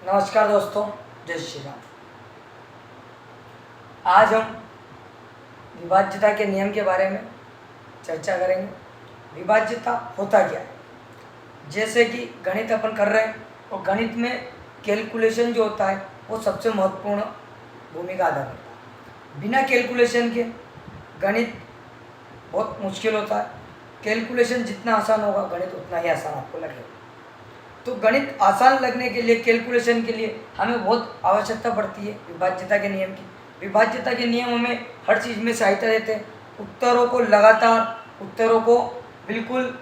नमस्कार दोस्तों, जय श्री राम। आज हम विभाज्यता के नियम के बारे में चर्चा करेंगे। विभाज्यता होता क्या है? जैसे कि गणित अपन कर रहे हैं और गणित में कैलकुलेशन जो होता है वो सबसे महत्वपूर्ण भूमिका अदा करता है। बिना कैलकुलेशन के गणित बहुत मुश्किल होता है। कैलकुलेशन जितना आसान होगा गणित उतना ही आसान आपको लगेगा। तो गणित आसान लगने के लिए, कैलकुलेशन के लिए हमें बहुत आवश्यकता पड़ती है विभाज्यता के नियम की। विभाज्यता के नियम हमें हर चीज़ में सहायता देते हैं। उत्तरों को बिल्कुल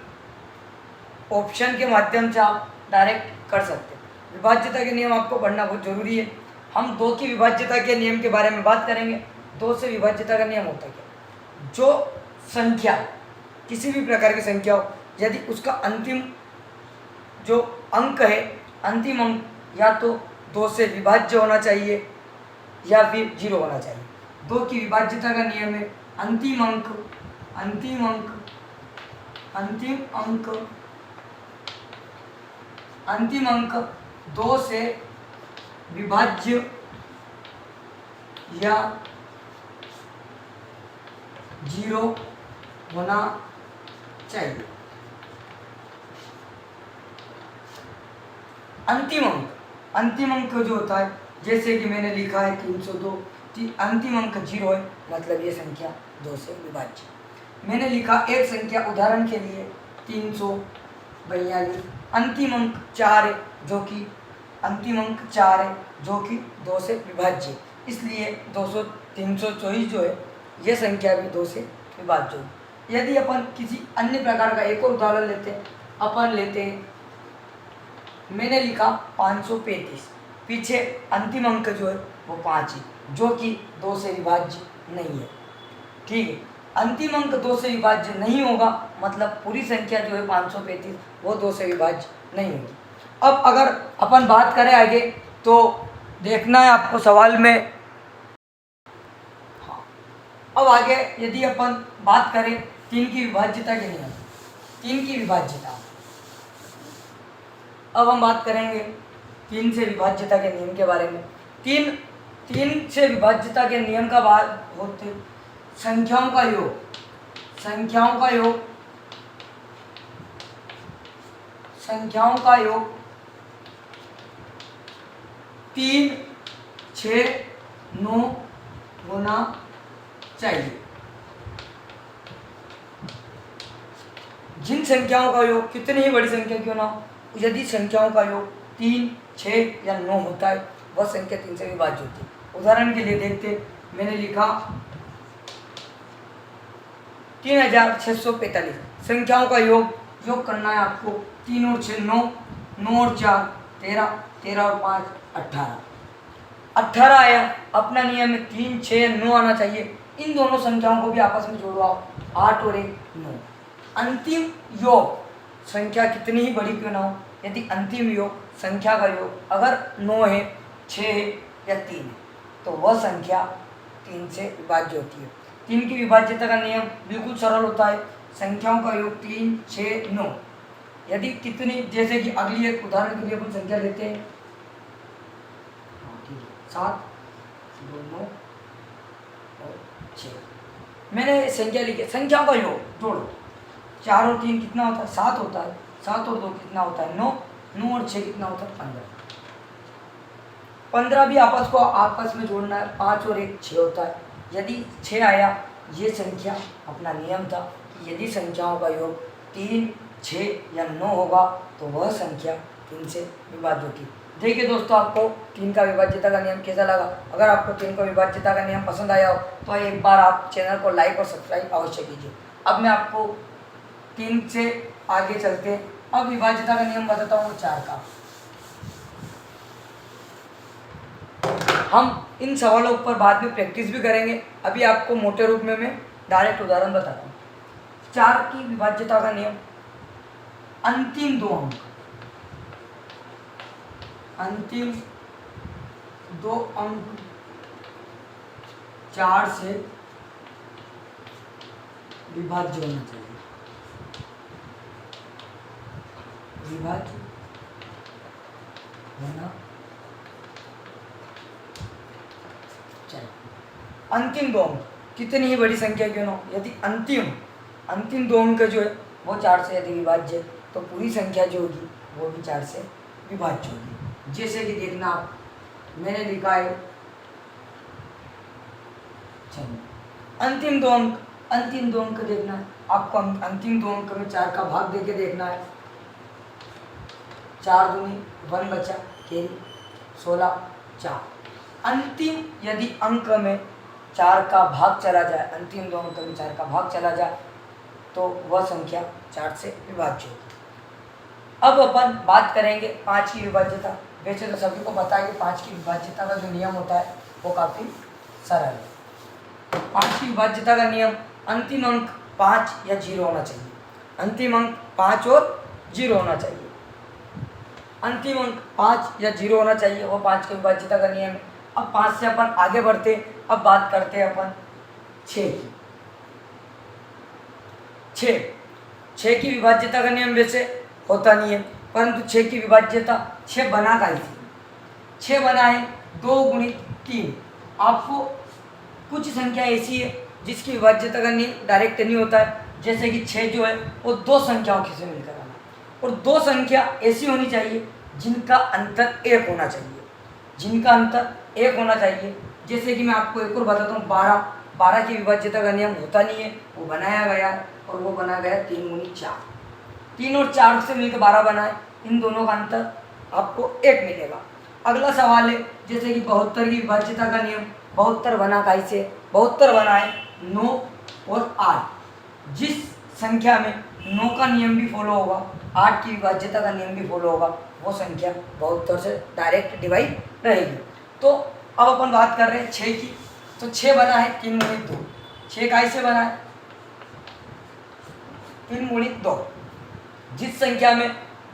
ऑप्शन के माध्यम से आप डायरेक्ट कर सकते हैं। विभाज्यता के नियम आपको पढ़ना बहुत ज़रूरी है। हम दो की विभाज्यता के नियम के बारे में बात करेंगे। दो से विभाज्यता का नियम होता है क्या? जो संख्या, किसी भी प्रकार की संख्या हो, यदि उसका अंतिम जो अंक है, अंतिम अंक या तो 2 से विभाज्य होना चाहिए या फिर 0 होना चाहिए। 2 की विभाज्यता का नियम है अंतिम अंक 2 से विभाज्य या 0 होना चाहिए। अंतिम अंक जो होता है, जैसे कि मैंने लिखा है 302, अंतिम अंक 0 है, मतलब ये संख्या 2 से विभाज्य। मैंने लिखा एक संख्या उदाहरण के लिए 342, अंतिम अंक 4 है जो कि 2 से विभाज्य, इसलिए 324 जो है ये संख्या भी 2 से विभाज्य होगी। यदि अपन किसी अन्य प्रकार का एक और उदाहरण लेते हैं, मैंने लिखा 535, पीछे अंतिम अंक जो है वो 5 है जो कि 2 से विभाज्य नहीं है। ठीक है, अंतिम अंक 2 से विभाज्य नहीं होगा, मतलब पूरी संख्या जो है 535 वो 2 से विभाज्य नहीं होगी। अब अगर अपन बात करें आगे, तो देखना है आपको सवाल में। हाँ, अब आगे यदि अपन बात करें 3 की विभाज्यता के नियम, 3 की विभाज्यता, अब हम बात करेंगे 3 से विभाज्यता के नियम के बारे में। 3 से विभाज्यता के नियम का बात होते संख्याओं का योग 3, 6, 9 होना चाहिए। जिन संख्याओं का योग कितनी ही बड़ी संख्या क्यों ना हो, यदि संख्याओं का योग 3, 6 या 9 होता है, वह संख्या 3 से विभाज्य होती है। उदाहरण के लिए देखते, मैंने लिखा 3645, संख्याओं का योग करना है आपको। 3 और 6 9, 9 और 4 13, 13 और 5 18, 18 आया। अपना नियम है 3, 6, 9 आना चाहिए। इन दोनों संख्याओं को भी आपस में जोड़ो आप, 8 और 1 9। अंतिम योग संख्या कितनी ही बड़ी क्यों ना हो, यदि अंतिम योग संख्या का योग अगर 9 है, 6 है या 3 है, तो वह संख्या 3 से विभाज्य होती है। 3 की विभाज्यता का नियम बिल्कुल सरल होता है। संख्याओं का योग 3, 6, 9, यदि कितनी, जैसे कि अगली एक उदाहरण के लिए अपन संख्या लेते हैं 7, 2, 9 और 6। मैंने संख्या लिखी, संख्याओं का योग जोड़ो, 4 और 3 कितना होता है? 7 होता है। 7 और 2 कितना होता है? 9। 9 और 6 कितना होता है? 15। 15 भी आपस में जोड़ना है, 5 और 1 6 होता है। यदि 6 आया, ये संख्या, अपना नियम था कि यदि संख्याओं का योग 3, 6 या 9 होगा तो वह संख्या 3 से विभाज्य होती है। देखिए दोस्तों, आपको 3 का विभाज्यता का नियम कैसा लगा? अगर आपको 3 का विभाज्यता का नियम पसंद आया हो तो एक बार आप चैनल को लाइक और सब्सक्राइब अवश्य कीजिए। अब मैं आपको 3 से आगे चलते हैं। अब विभाज्यता का नियम बताता हूँ 4 का। हम इन सवालों पर बाद में प्रैक्टिस भी करेंगे, अभी आपको मोटे रूप में मैं डायरेक्ट उदाहरण बताता हूँ। 4 की विभाज्यता का नियम, अंतिम 2 अंक 4 से विभाज्य होना चाहिए। विभाज्य होना अंतिम दो अंक कितनी ही बड़ी संख्या क्यों ना हो, यदि अंतिम दो अंक जो है वो 4 से यदि विभाज्य है तो पूरी संख्या जो होगी वो भी 4 से विभाज्य होगी। जैसे कि देखना आप, मैंने लिखा है, चलो अंतिम दो अंक देखना है आपको। अंतिम दो अंक में 4 का भाग देके देखना है। 4 दूनी 1 बचा, केरी 16 4। अंतिम यदि अंक में 4 का भाग चला जाए, अंतिम दो अंक में 4 का भाग चला जाए तो वह संख्या 4 से विभाज्य होगी। अब अपन बात करेंगे 5 की विभाज्यता। वैसे तो सभी को पता है कि 5 की विभाज्यता का जो नियम होता है वो काफ़ी सरल है। 5 की विभाज्यता का नियम, अंतिम अंक 5 या 0 होना चाहिए। अंतिम अंक 5 और 0 होना चाहिए। अंतिम अंक 5 या 0 होना चाहिए, वो 5 की विभाज्यता का नियम है। अब 5 से अपन आगे बढ़ते, अब बात करते हैं अपन 6 की। 6 की विभाज्यता का नियम वैसे होता नहीं है, परंतु 6 की विभाज्यता 6 बना का ही 6 बना है 2 गुणित 3। आपको कुछ संख्या ऐसी है जिसकी विभाज्यता का नियम डायरेक्ट नहीं होता है, जैसे कि 6 जो है वो 2 संख्याओं से मिलकर आना, और 2 संख्या ऐसी होनी चाहिए जिनका अंतर 1 होना चाहिए, जिनका अंतर 1 होना चाहिए। जैसे कि मैं आपको एक और बताता हूँ, 12 की विभाज्यता का नियम होता नहीं है, वो बनाया गया है, और वो बना गया 3 गुणित 4। 3 और 4 से मिलकर 12 बना है, इन दोनों का अंतर आपको 1 मिलेगा। अगला सवाल है, जैसे कि 72 की विभाज्यता का नियम, 72 बना काई से, 72 बना है 9 और 8। जिस संख्या में 9 का नियम भी फॉलो होगा, 8 की विभाज्यता का नियम भी फॉलो होगा, वो संख्या 72 से डायरेक्ट डिवाइड रहेगी। तो अब अपन बात कर रहे हैं 6 की, तो 6 बना है 3 गुणित 2। 6 काई से बना है 3 गुणित 2। जिस संख्या में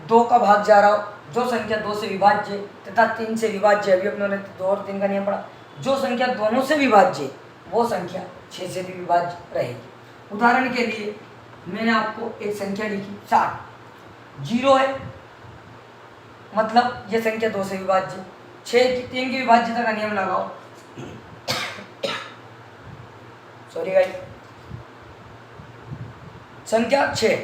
2 का भाग जा रहा हो, जो संख्या 2 से विभाज्य तथा 3 से विभाज्य, अभी अपने 2 और 3 का नियम पढ़ा, जो संख्या दोनों से विभाज्य वो संख्या 6 से भी विभाज्य रहेगी। उदाहरण के लिए मैंने आपको एक संख्या लिखी 60, 0 है मतलब ये संख्या 2 से विभाज्य। 3 की विभाज्यता का नियम लगाओ, सॉरी गाइस, संख्या 6,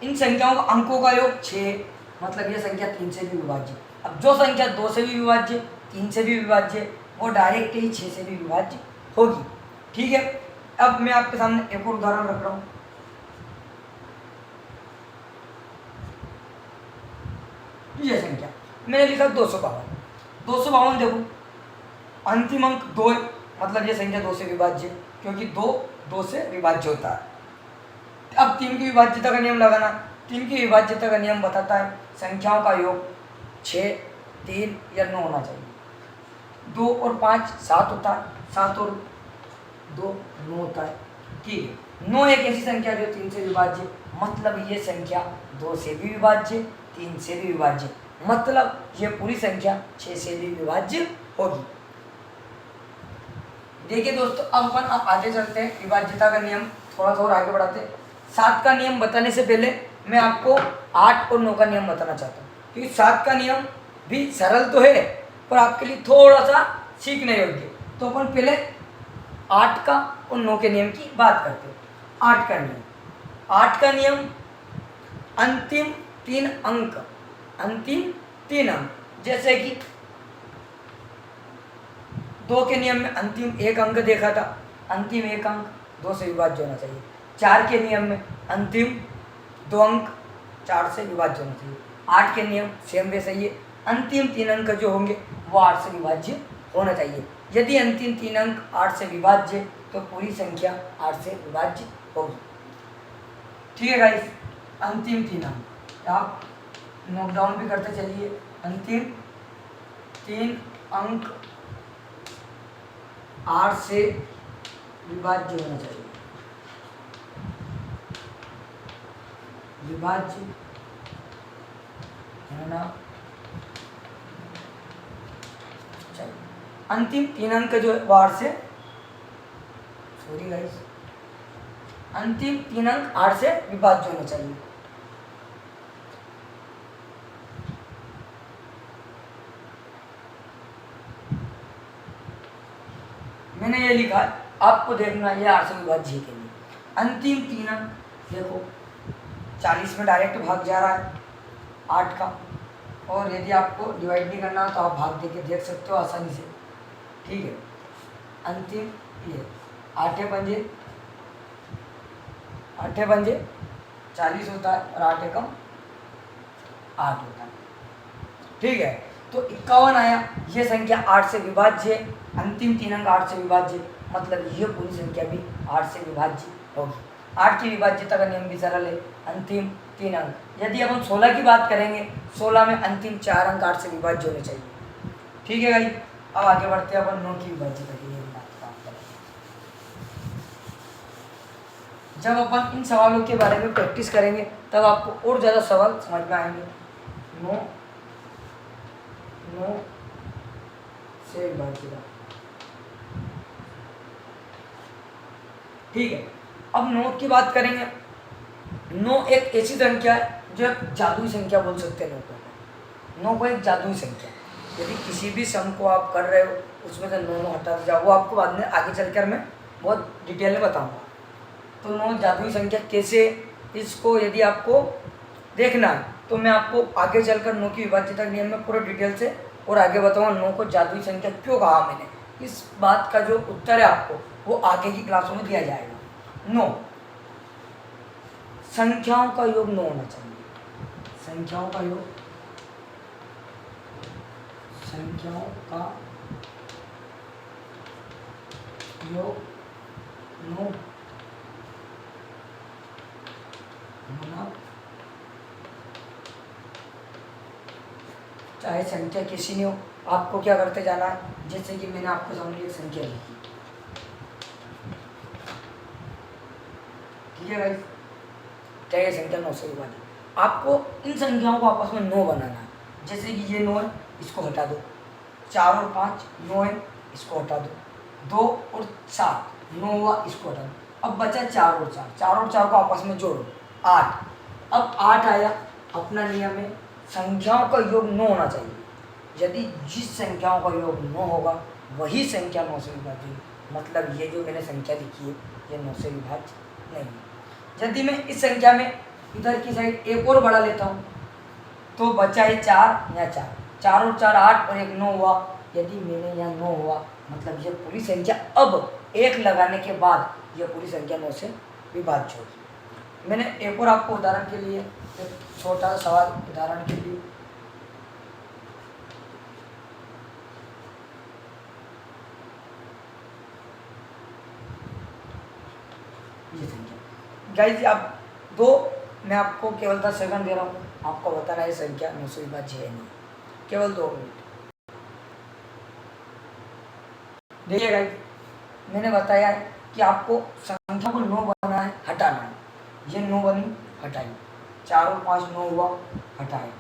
इन संख्याओं का अंकों का योग 6, मतलब ये संख्या 3 से भी विभाज्य। अब जो संख्या 2 से भी विभाज्य, 3 से भी विभाज्य, वो डायरेक्ट ही 6 से भी विभाज्य होगी। ठीक है, अब मैं आपके सामने एक और उदाहरण रख रहा हूँ। ये संख्या मैंने लिखा 252। 252 देखो, अंतिम अंक 2 है, मतलब ये संख्या 2 से विभाज्य, क्योंकि 2 से विभाज्य होता है। अब 3 की विभाज्यता का नियम लगाना। 3 की विभाज्यता का नियम बताता है संख्याओं का योग 6, 3 या 9 होना चाहिए। 2 और 5 7 होता है, 7 और 2 9 होता है। ठीक है, 9 एक ऐसी संख्या जो 3 से विभाज्य, मतलब ये संख्या 2 से भी विभाज्य, 3 से भी विभाज्य, मतलब ये पूरी संख्या 6 से भी विभाज्य होगी। देखिए दोस्तों, अब अपन आगे चलते हैं, विभाज्यता का नियम थोड़ा सा और आगे बढ़ाते हैं। 7 का नियम बताने से पहले मैं आपको 8 और 9 का नियम बताना चाहता हूँ, क्योंकि 7 का नियम भी सरल तो है पर आपके लिए थोड़ा सा सीखने योग्य। तो अपन पहले 8 का और 9 के नियम की बात करते हैं। 8 का नियम, अंतिम 3 अंक, जैसे कि 2 के नियम में अंतिम 1 अंक देखा था, अंतिम 1 अंक 2 से विभाज्य होना चाहिए। 4 के नियम में अंतिम 2 अंक 4 से विभाज्य होना चाहिए। 8 के नियम सेम वैसे ही है, अंतिम 3 अंक जो होंगे वो 8 से विभाज्य होना चाहिए। यदि अंतिम 3 अंक 8 से विभाज्य तो पूरी संख्या 8 से विभाज्य होगी। ठीक है गाइस, अंतिम 3 अंक आप नोट डाउन भी करते चलिए। अंतिम 3 अंक 8 से विभाज्य होना चाहिए, विभाज्य होना चाहिए। अंतिम 3 अंक जो है वो 8 से, सॉरी गाइस, अंतिम 3 अंक 8 से विभाज्य होना चाहिए। मैंने ये लिखा है आपको देखना है ये 8 से विभाज्य है के लिए। अंतिम 3 अंक देखो 40 में डायरेक्ट भाग जा रहा है 8 का, और यदि आपको डिवाइड नहीं करना तो आप भाग दे के देख सकते हो आसानी से, ठीक है। अंतिम ये 8 पंजे 40 होता है और 8 एकम 8 होता है, ठीक है। तो 51 आया, ये संख्या 8 से विभाज्य है, अंतिम 3 अंक 8 से विभाज्य, मतलब ये पूरी संख्या भी 8 से विभाज्य होगी। 8 की विभाज्यता का नियम भी सरल है, अंतिम 3 अंक। यदि अब हम 16 की बात करेंगे, 16 में अंतिम 4 अंक 8 से विभाज्य होने चाहिए, ठीक है भाई। अब आगे बढ़ते हैं अपन 9 की विभाज्यता के लिए बात करेंगे। जब अपन इन सवालों के बारे में प्रैक्टिस करेंगे तब आपको और ज़्यादा सवाल समझ में आएंगे। 9 से विभाज्यता, ठीक है। अब 9 की बात करेंगे। 9 एक ऐसी संख्या है जो एक जादुई संख्या बोल सकते हैं 9 को। 9 को एक जादुई संख्या, यदि किसी भी सम को आप कर रहे हो उसमें से 9 हटा जाओ, वो आपको बाद में आगे चलकर मैं बहुत डिटेल में बताऊंगा। तो 9 जादुई संख्या कैसे, इसको यदि आपको देखना है तो मैं आपको आगे चलकर 9 की विभाज्यता के नियम में पूरा डिटेल से और आगे बताऊंगा 9 को जादुई संख्या क्यों कहा मैंने। इस बात का जो उत्तर है आपको वो आगे की क्लासों में दिया जाएगा। 9 संख्याओं का योग 9 होना चाहिए। संख्याओं का योग 9 होना, चाहे संख्या किसी नहीं हो। आपको क्या करते जाना है, जैसे कि मैंने आपको सामने एक संख्या लिखी, ठीक है भाई, चाहे संख्या 9 से विभाजित। आपको इन संख्याओं को आपस में 9 बनाना है। जैसे कि ये 9 है, इसको हटा दो, 4 और 5 9 है, इसको हटा दो, 2 और 7 9 हुआ, इसको हटा दो। अब बचा 4 और 4, 4 और 4 को आपस में जोड़ो, 8। अब 8 आया, अपना नियम है संख्याओं का योग 9 होना चाहिए। यदि जिस संख्याओं का योग 9 होगा वही संख्या 9 से विभाज्य, मतलब ये जो मैंने संख्या लिखी है ये 9 से विभाज्य नहीं है। यदि मैं इस संख्या में इधर की साइड एक और बढ़ा लेता हूँ तो बचा है 4 या 4, 4 और 4 8 और 1 9 हुआ। यदि मैंने यहाँ 9 हुआ मतलब ये पूरी संख्या, अब 1 लगाने के बाद ये पूरी संख्या 9 से विभाज्य होगी। मैंने एक और आपको उदाहरण के लिए एक छोटा सा सवाल उदाहरण के लिए, ये संख्या गाइस आप दो, मैं आपको केवल 10 सेकंड दे रहा हूँ, आपको बताना है संख्या 9 से विभाज्य है नहीं, केवल 2 मिनट। देखिए गाइस मैंने बताया है कि आपको संख्या को 9 बनाना है, हटाना है। ये 9 बनी, हटाई, 4 और 5 9 हुआ, हटाए।